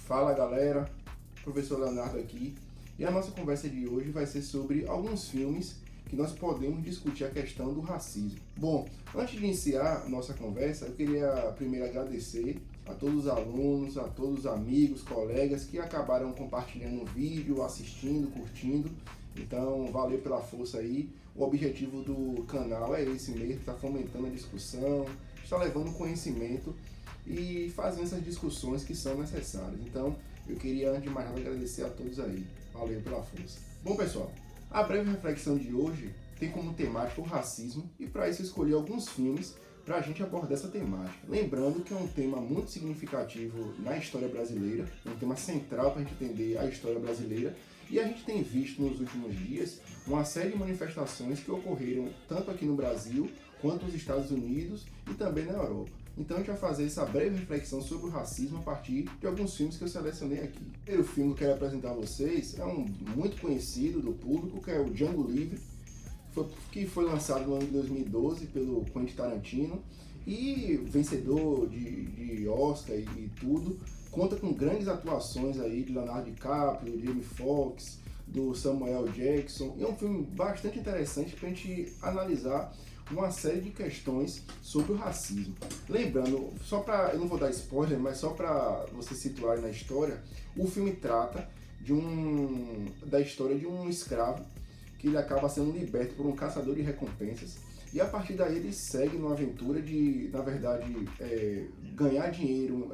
Fala galera, professor Leonardo aqui, e a nossa conversa de hoje vai ser sobre alguns filmes que nós podemos discutir a questão do racismo. Bom, antes de iniciar nossa conversa, eu queria primeiro agradecer a todos os alunos, a todos os amigos, colegas que acabaram compartilhando o vídeo, assistindo, curtindo. Então, valeu pela força aí. O objetivo do canal é esse mesmo, está fomentando a discussão, está levando conhecimento e fazendo essas discussões que são necessárias. Então, eu queria, antes de mais nada, agradecer a todos aí. Valeu pela força. Bom, pessoal, a breve reflexão de hoje tem como temática o racismo e para isso eu escolhi alguns filmes para a gente abordar essa temática. Lembrando que é um tema muito significativo na história brasileira, um tema central para a gente entender a história brasileira, e a gente tem visto nos últimos dias uma série de manifestações que ocorreram tanto aqui no Brasil quanto nos Estados Unidos e também na Europa. Então a gente vai fazer essa breve reflexão sobre o racismo a partir de alguns filmes que eu selecionei aqui. O primeiro filme que eu quero apresentar a vocês é um muito conhecido do público, que é o Django Livre, que foi lançado no ano de 2012 pelo Quentin Tarantino e vencedor de Oscar e tudo. Conta com grandes atuações aí de Leonardo DiCaprio, do Jamie Foxx, do Samuel Jackson. E é um filme bastante interessante para a gente analisar uma série de questões sobre o racismo. Lembrando, eu não vou dar spoiler, mas só para vocês situarem na história, o filme trata da história de um escravo que ele acaba sendo liberto por um caçador de recompensas, e a partir daí ele segue numa aventura de, na verdade, ganhar dinheiro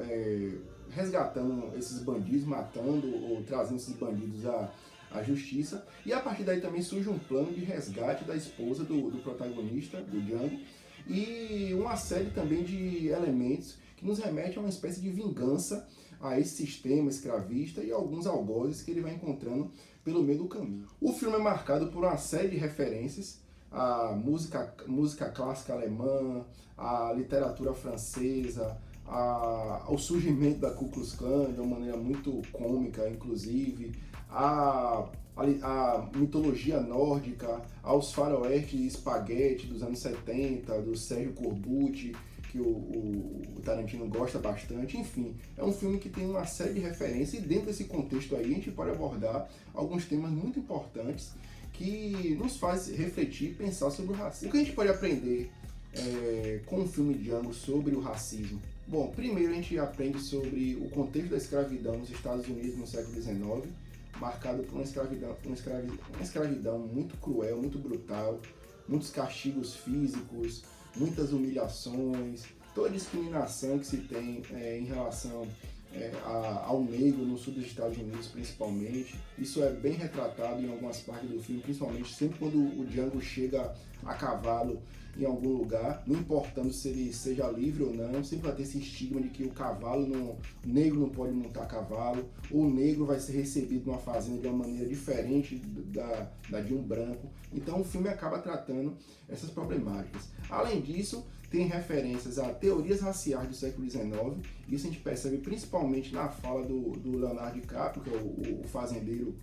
resgatando esses bandidos, matando ou trazendo esses bandidos à justiça, e a partir daí também surge um plano de resgate da esposa do protagonista, do Django, e uma série também de elementos que nos remete a uma espécie de vingança a esse sistema escravista e alguns algozes que ele vai encontrando pelo meio do caminho. O filme é marcado por uma série de referências à música clássica alemã, à literatura francesa, ao surgimento da Ku Klux Klan de uma maneira muito cômica, inclusive, a mitologia nórdica, aos faroeste e espaguete dos anos 70, do Sérgio Corbucci, que o Tarantino gosta bastante. Enfim, é um filme que tem uma série de referências, e dentro desse contexto aí a gente pode abordar alguns temas muito importantes que nos faz refletir e pensar sobre o racismo. O que a gente pode aprender com o filme Django sobre o racismo? Bom, primeiro a gente aprende sobre o contexto da escravidão nos Estados Unidos no século XIX, marcado por uma escravidão muito cruel, muito brutal, muitos castigos físicos, muitas humilhações, toda a discriminação que se tem em relação ao negro no sul dos Estados Unidos, principalmente. Isso é bem retratado em algumas partes do filme, principalmente sempre quando o Django chega a cavalo em algum lugar, não importando se ele seja livre ou não, sempre vai ter esse estigma de que o negro não pode montar cavalo, ou o negro vai ser recebido numa fazenda de uma maneira diferente da de um branco. Então o filme acaba tratando essas problemáticas. Além disso, tem referências a teorias raciais do século XIX, isso a gente percebe principalmente na fala do Leonardo DiCaprio, que é o fazendeiro,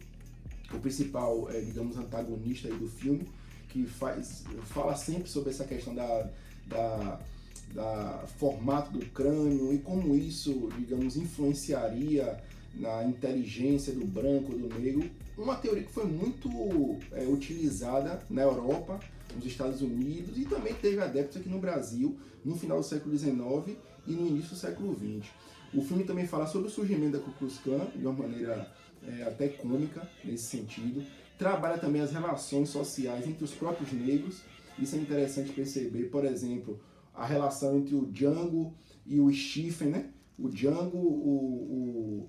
o principal, digamos, antagonista aí do filme, que fala sempre sobre essa questão da formato do crânio e como isso, digamos, influenciaria na inteligência do branco, do negro. Uma teoria que foi muito utilizada na Europa, nos Estados Unidos, e também teve adeptos aqui no Brasil no final do século XIX e no início do século XX. O filme também fala sobre o surgimento da Ku Klux Klan de uma maneira até cômica nesse sentido. Trabalha também as relações sociais entre os próprios negros. Isso é interessante perceber, por exemplo, a relação entre o Django e o Stephen, né? O Django,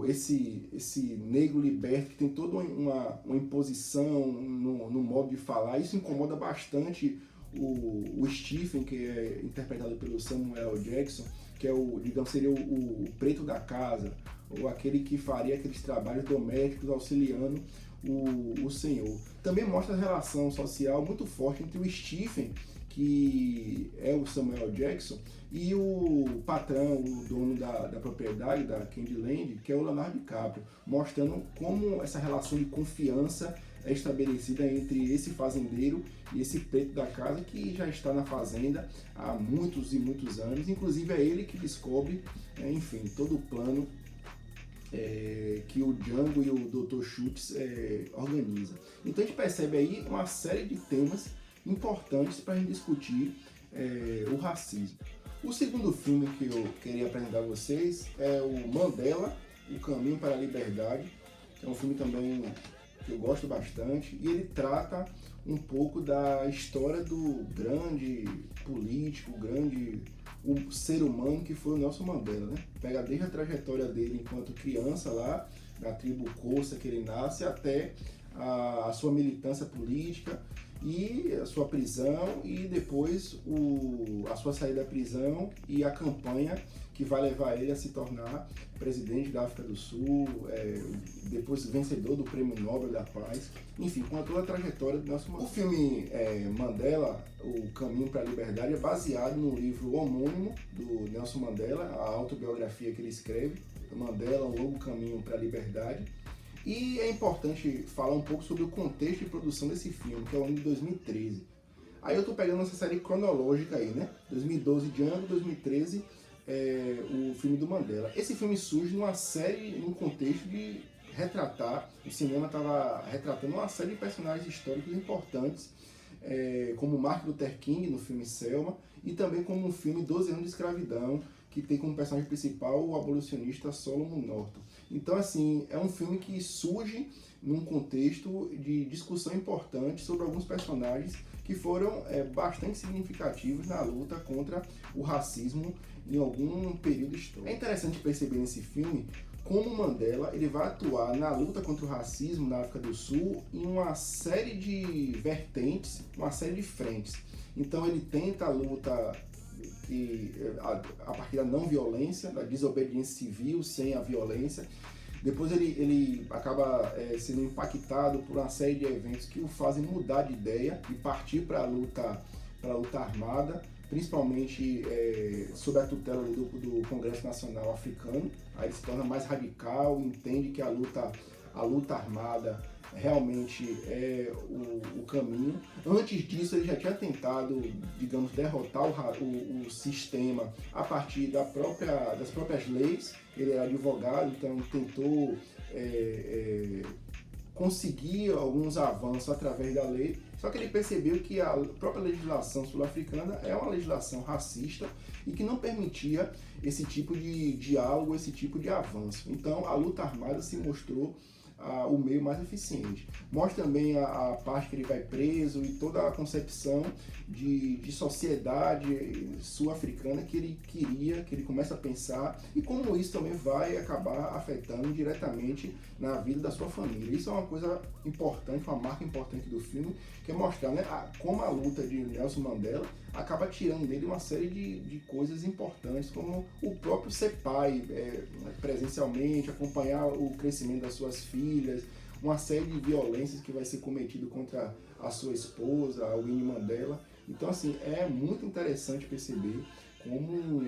esse negro liberto que tem toda uma imposição no modo de falar. Isso incomoda bastante o Stephen, que é interpretado pelo Samuel Jackson, que é seria o preto da casa, ou aquele que faria aqueles trabalhos domésticos auxiliando o senhor. Também mostra a relação social muito forte entre o Stephen, que é o Samuel Jackson, e o patrão, o dono da propriedade, da Candyland, que é o Leonardo DiCaprio, mostrando como essa relação de confiança é estabelecida entre esse fazendeiro e esse preto da casa que já está na fazenda há muitos e muitos anos. Inclusive é ele que descobre, enfim, todo o plano que o Django e o Dr. Schultz organizam. Então a gente percebe aí uma série de temas importantes para a gente discutir o racismo. O segundo filme que eu queria apresentar a vocês é o Mandela, O Caminho para a Liberdade, que é um filme também que eu gosto bastante, e ele trata um pouco da história do grande político, o ser humano que foi o Nelson Mandela, né? Pega desde a trajetória dele enquanto criança lá, na tribo Xhosa que ele nasce, até a sua militância política e a sua prisão e depois a sua saída da prisão e a campanha que vai levar ele a se tornar presidente da África do Sul, depois vencedor do Prêmio Nobel da Paz, enfim, com toda a trajetória do Nelson Mandela. O filme Mandela, O Caminho para a Liberdade, é baseado no livro homônimo do Nelson Mandela, a autobiografia que ele escreve, Mandela, Um Longo Caminho para a Liberdade. E é importante falar um pouco sobre o contexto de produção desse filme, que é o ano de 2013. Aí eu tô pegando essa série cronológica aí, né? 2012 Django, 2013 o filme do Mandela. Esse filme surge num contexto de retratar, o cinema estava retratando uma série de personagens históricos importantes, como Martin Luther King no filme Selma, e também como um filme 12 anos de escravidão, que tem como personagem principal o abolicionista Solomon Norton. Então, assim, é um filme que surge num contexto de discussão importante sobre alguns personagens que foram bastante significativos na luta contra o racismo em algum período histórico. É interessante perceber nesse filme como Mandela ele vai atuar na luta contra o racismo na África do Sul em uma série de vertentes, uma série de frentes. Então ele tenta a luta a partir da não violência, da desobediência civil sem a violência. Depois ele acaba sendo impactado por uma série de eventos que o fazem mudar de ideia e partir para a luta armada, principalmente sob a tutela do Congresso Nacional Africano. Aí ele se torna mais radical, entende que a luta armada realmente é o caminho. Antes disso, ele já tinha tentado, digamos, derrotar o sistema a partir das próprias leis. Ele era advogado, então tentou conseguir alguns avanços através da lei, só que ele percebeu que a própria legislação sul-africana é uma legislação racista e que não permitia esse tipo de diálogo, esse tipo de avanço. Então a luta armada se mostrou o meio mais eficiente. Mostra também a parte que ele vai preso e toda a concepção de sociedade sul-africana que ele queria, que ele começa a pensar, e como isso também vai acabar afetando diretamente na vida da sua família. Isso é uma coisa importante, uma marca importante do filme, que é mostrar, né, como a luta de Nelson Mandela acaba tirando dele uma série de coisas importantes, como o próprio ser pai presencialmente, acompanhar o crescimento das suas filhas, uma série de violências que vai ser cometido contra a sua esposa, a Winnie Mandela. Então, assim, é muito interessante perceber como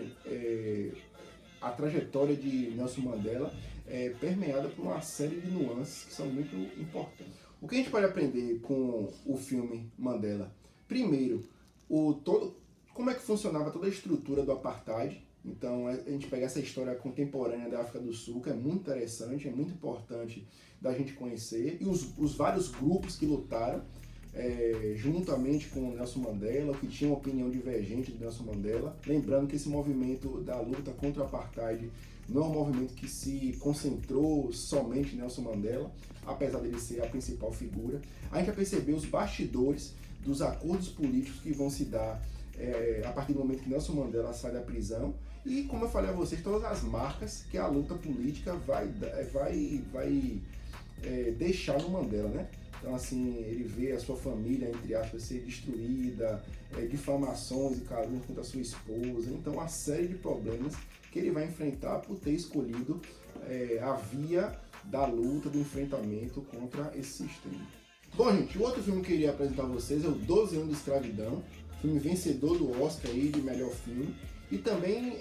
a trajetória de Nelson Mandela é permeada por uma série de nuances que são muito importantes. O que a gente pode aprender com o filme Mandela? Primeiro, como é que funcionava toda a estrutura do apartheid. Então a gente pega essa história contemporânea da África do Sul, que é muito interessante, é muito importante da gente conhecer, e os vários grupos que lutaram juntamente com o Nelson Mandela, que tinham opinião divergente do Nelson Mandela. Lembrando que esse movimento da luta contra o apartheid não é um movimento que se concentrou somente em Nelson Mandela, apesar dele ser a principal figura. A gente vai perceber os bastidores dos acordos políticos que vão se dar a partir do momento que Nelson Mandela sai da prisão, e, como eu falei a vocês, todas as marcas que a luta política vai deixar no Mandela, né? Então, assim, ele vê a sua família, entre aspas, ser destruída, difamações e calúnias contra a sua esposa. Então, uma série de problemas que ele vai enfrentar por ter escolhido a via da luta, do enfrentamento contra esse sistema. Bom, gente, o outro filme que eu queria apresentar a vocês é o 12 anos de escravidão, filme vencedor do Oscar aí de melhor filme. E também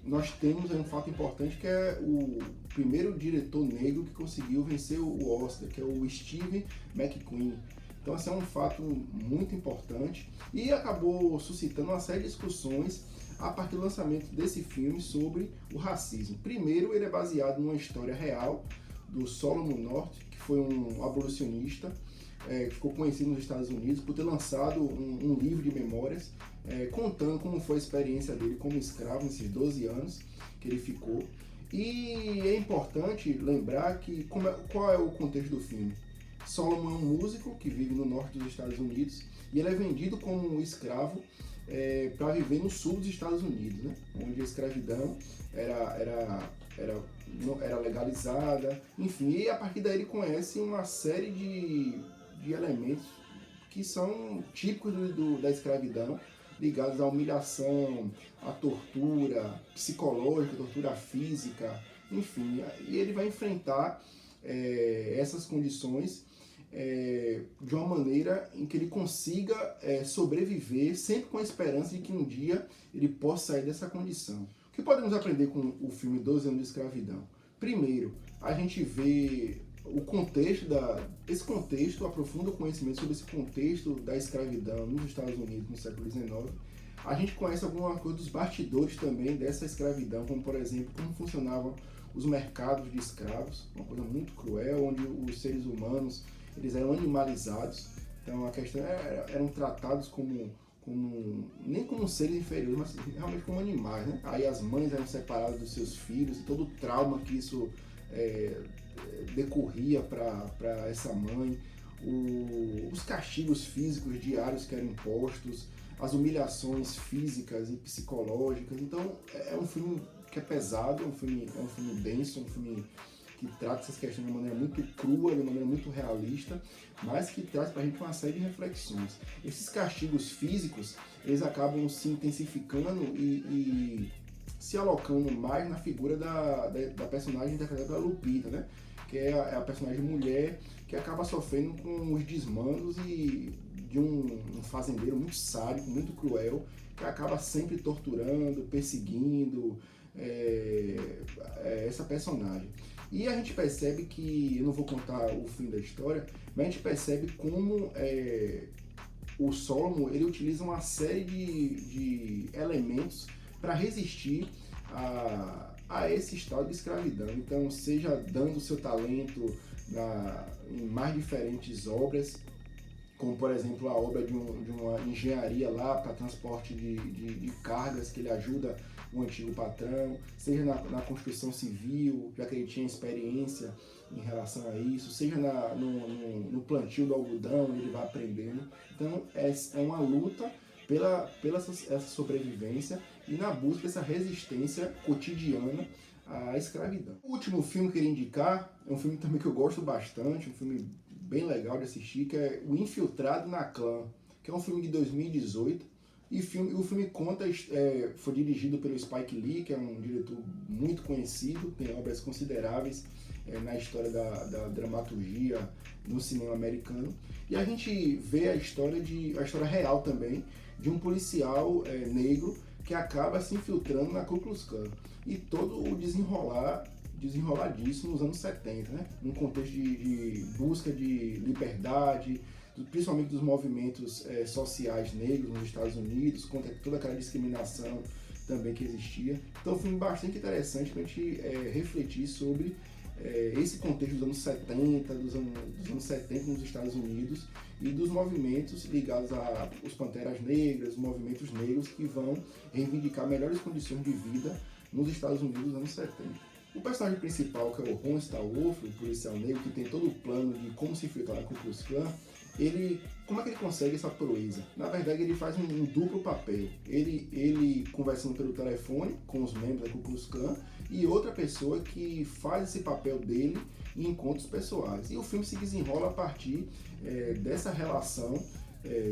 nós temos um fato importante, que é o primeiro diretor negro que conseguiu vencer o Oscar, que é o Steve McQueen. Então esse é um fato muito importante e acabou suscitando uma série de discussões a partir do lançamento desse filme sobre o racismo. Primeiro, ele é baseado numa história real do Solomon North, que foi um abolicionista, que ficou conhecido nos Estados Unidos por ter lançado um livro de memórias contando como foi a experiência dele como escravo nesses 12 anos que ele ficou. E é importante lembrar que qual é o contexto do filme. Solomon é um músico que vive no norte dos Estados Unidos e ele é vendido como um escravo para viver no sul dos Estados Unidos, né? Onde a escravidão era legalizada, enfim, e a partir daí ele conhece uma série de elementos que são típicos da escravidão, ligados à humilhação, à tortura psicológica, tortura física, enfim, e ele vai enfrentar essas condições de uma maneira em que ele consiga sobreviver, sempre com a esperança de que um dia ele possa sair dessa condição. O que podemos aprender com o filme 12 anos de escravidão? Primeiro, a gente vê o contexto esse contexto, aprofunda o conhecimento sobre esse contexto da escravidão nos Estados Unidos no século XIX. A gente conhece alguma coisa dos bastidores também dessa escravidão, como por exemplo, como funcionavam os mercados de escravos, uma coisa muito cruel, onde os seres humanos eles eram animalizados, então a questão eram tratados nem como seres inferiores, mas realmente como animais, né? Aí as mães eram separadas dos seus filhos e todo o trauma que isso decorria para essa mãe, os castigos físicos diários que eram impostos, as humilhações físicas e psicológicas. Então é um filme que é pesado, é um filme denso, é um filme que trata essas questões de uma maneira muito crua, de uma maneira muito realista, mas que traz pra gente uma série de reflexões. Esses castigos físicos, eles acabam se intensificando e se alocando mais na figura da personagem interpretada pela Lupita, né? Que é a personagem mulher que acaba sofrendo com os desmandos de um fazendeiro muito sádico, muito cruel, que acaba sempre torturando, perseguindo essa personagem. E a gente percebe que, eu não vou contar o fim da história, mas a gente percebe como o Solomon ele utiliza uma série de elementos para resistir a esse estado de escravidão. Então, seja dando o seu talento em mais diferentes obras, como por exemplo a obra de uma engenharia lá para transporte de cargas, que ele ajuda o antigo patrão, seja na construção civil, já que ele tinha experiência em relação a isso, seja no plantio do algodão, ele vai aprendendo. Então é uma luta pela essa sobrevivência e na busca dessa resistência cotidiana à escravidão. O último filme que eu queria indicar é um filme também que eu gosto bastante, um filme bem legal de assistir, que é O Infiltrado na Clã, que é um filme de 2018. E o filme conta, foi dirigido pelo Spike Lee, que é um diretor muito conhecido, tem obras consideráveis na história da dramaturgia no cinema americano. E a gente vê a história real também de um policial negro que acaba se infiltrando na Ku Klux Klan. E todo o desenrolar disso nos anos 70, né? Num contexto de busca de liberdade, principalmente dos movimentos sociais negros nos Estados Unidos, contra toda aquela discriminação também que existia. Então é um filme bastante interessante para a gente refletir sobre esse contexto dos anos 70, dos anos 70 nos Estados Unidos e dos movimentos ligados aos Panteras Negras, movimentos negros que vão reivindicar melhores condições de vida nos Estados Unidos nos anos 70. O personagem principal, que é o Ron Stallworth, o policial negro, que tem todo o plano de como se infiltrar na Ku Klux Klan, como é que ele consegue essa proeza? Na verdade, ele faz um duplo papel. Ele conversando pelo telefone com os membros da Ku Klux Klan e outra pessoa que faz esse papel dele em encontros pessoais. E o filme se desenrola a partir dessa relação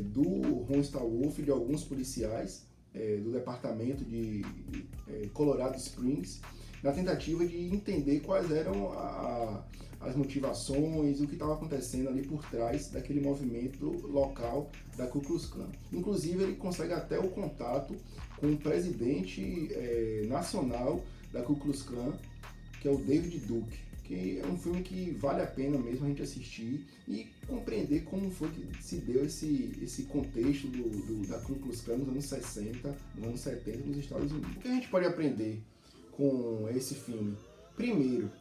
do Ron Stallworth e de alguns policiais do departamento de Colorado Springs, na tentativa de entender quais eram as motivações, o que estava acontecendo ali por trás daquele movimento local da Ku Klux Klan. Inclusive, ele consegue até o contato com o presidente nacional da Ku Klux Klan, que é o David Duke. que é um filme que vale a pena mesmo a gente assistir e compreender como foi que se deu esse contexto da Ku Klux Klan nos anos 60, nos anos 70 nos Estados Unidos. O que a gente pode aprender com esse filme? Primeiro,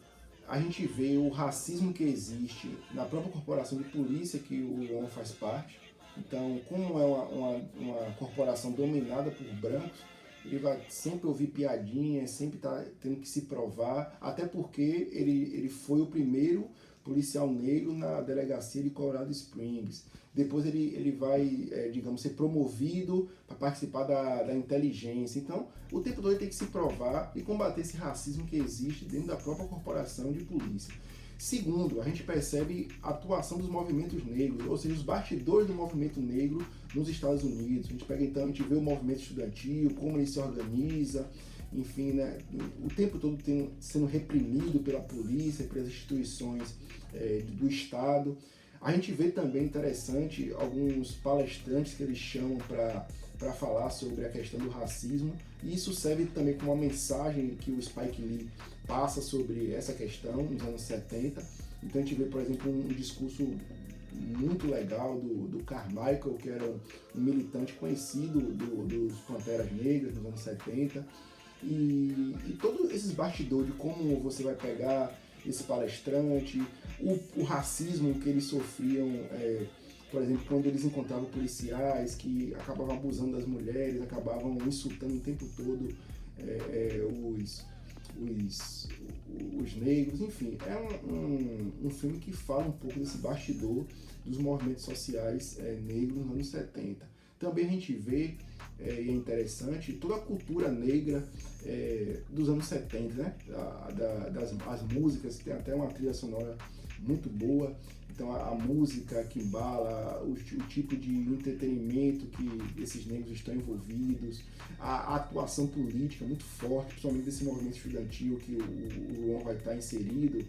a gente vê o racismo que existe na própria corporação de polícia que o Ron faz parte. Então, como é uma corporação dominada por brancos, ele vai sempre ouvir piadinhas, sempre tá tendo que se provar, até porque ele foi o primeiro policial negro na delegacia de Colorado Springs. Depois ele vai, digamos, ser promovido para participar da inteligência. Então, o tempo todo ele tem que se provar e combater esse racismo que existe dentro da própria corporação de polícia. Segundo, a gente percebe a atuação dos movimentos negros, ou seja, os bastidores do movimento negro nos Estados Unidos. A gente pega então, a gente vê o movimento estudantil, como ele se organiza, enfim, né, o tempo todo sendo reprimido pela polícia, pelas instituições do Estado. A gente vê também, interessante, alguns palestrantes que eles chamam para falar sobre a questão do racismo, e isso serve também como uma mensagem que o Spike Lee passa sobre essa questão nos anos 70. Então a gente vê, por exemplo, um discurso muito legal do Carmichael, que era um militante conhecido dos Panteras Negras nos anos 70, e todos esses bastidores de como você vai pegar esse palestrante, o racismo que eles sofriam, por exemplo, quando eles encontravam policiais que acabavam abusando das mulheres, acabavam insultando o tempo todo os negros, enfim, é um filme que fala um pouco desse bastidor dos movimentos sociais negros nos anos 70. Também a gente vê, e é interessante, toda a cultura negra dos anos 70, né? As músicas, tem até uma trilha sonora muito boa. Então a música que embala, o tipo de entretenimento que esses negros estão envolvidos, a atuação política muito forte, principalmente desse movimento estudantil que o Ron vai estar inserido,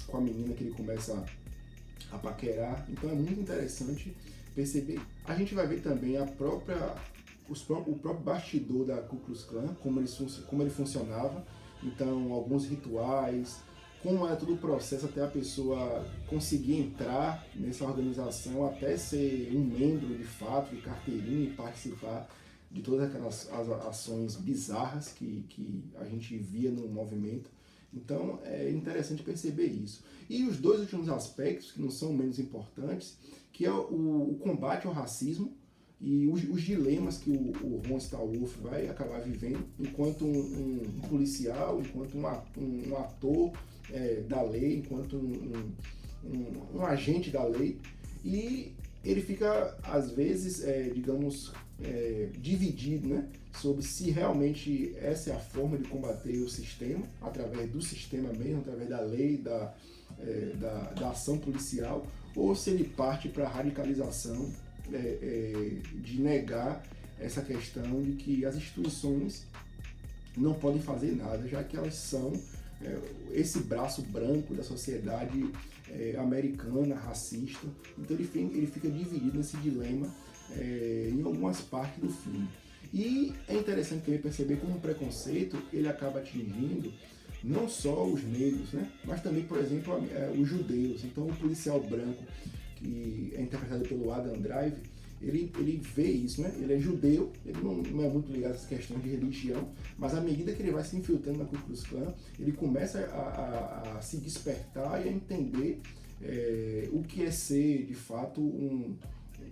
com a menina que ele começa a paquerar. Então é muito interessante perceber. A gente vai ver também o próprio bastidor da Ku Klux Klan, como ele funcionava. Então alguns rituais, como é todo o processo até a pessoa conseguir entrar nessa organização, até ser um membro de fato, de carteirinha, e participar de todas aquelas ações bizarras que a gente via no movimento. Então é interessante perceber isso. E os dois últimos aspectos, que não são menos importantes, que é o combate ao racismo e os dilemas que o Ron Stallworth vai acabar vivendo enquanto um policial, enquanto um ator da lei, enquanto um agente da lei, e ele fica, às vezes, digamos, dividido, né, sobre se realmente essa é a forma de combater o sistema, através do sistema mesmo, através da lei, da ação policial, ou se ele parte para a radicalização de negar essa questão de que as instituições não podem fazer nada, já que elas são esse braço branco da sociedade americana, racista. Então ele fica dividido nesse dilema em algumas partes do filme. E é interessante também perceber como o preconceito ele acaba atingindo não só os negros, né, mas também, por exemplo, os judeus. Então o policial branco, que é interpretado pelo Adam Drive, ele vê isso, né? Ele é judeu, ele não é muito ligado a essa questão de religião, mas à medida que ele vai se infiltrando na Ku Klux Klan, ele começa a se despertar e a entender o que é ser, de fato, um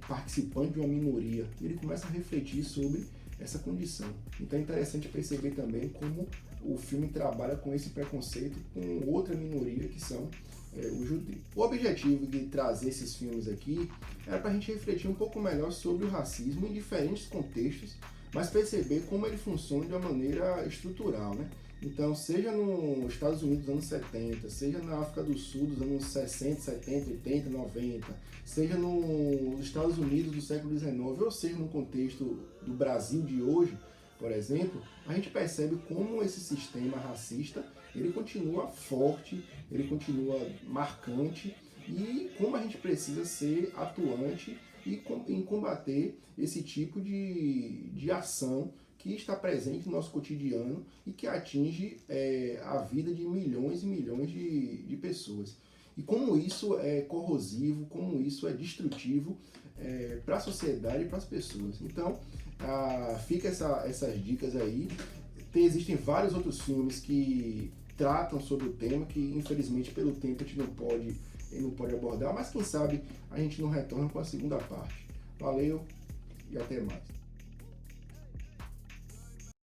participante de uma minoria. Ele começa a refletir sobre essa condição. Então é interessante perceber também como o filme trabalha com esse preconceito com outra minoria, que são os judeus. O objetivo de trazer esses filmes aqui era para a gente refletir um pouco melhor sobre o racismo em diferentes contextos, mas perceber como ele funciona de uma maneira estrutural, né? Então, seja nos Estados Unidos dos anos 70, seja na África do Sul dos anos 60, 70, 80, 90, seja nos Estados Unidos do século XIX, ou seja no contexto do Brasil de hoje, por exemplo, a gente percebe como esse sistema racista ele continua forte, ele continua marcante, e como a gente precisa ser atuante em combater esse tipo de ação que está presente no nosso cotidiano e que atinge a vida de milhões e milhões de pessoas. E como isso é corrosivo, como isso é destrutivo para a sociedade e para as pessoas. Então, fica essas dicas aí. Existem vários outros filmes que tratam sobre o tema, que infelizmente pelo tempo a gente não pode abordar, mas quem sabe a gente não retorna com a segunda parte. Valeu e até mais.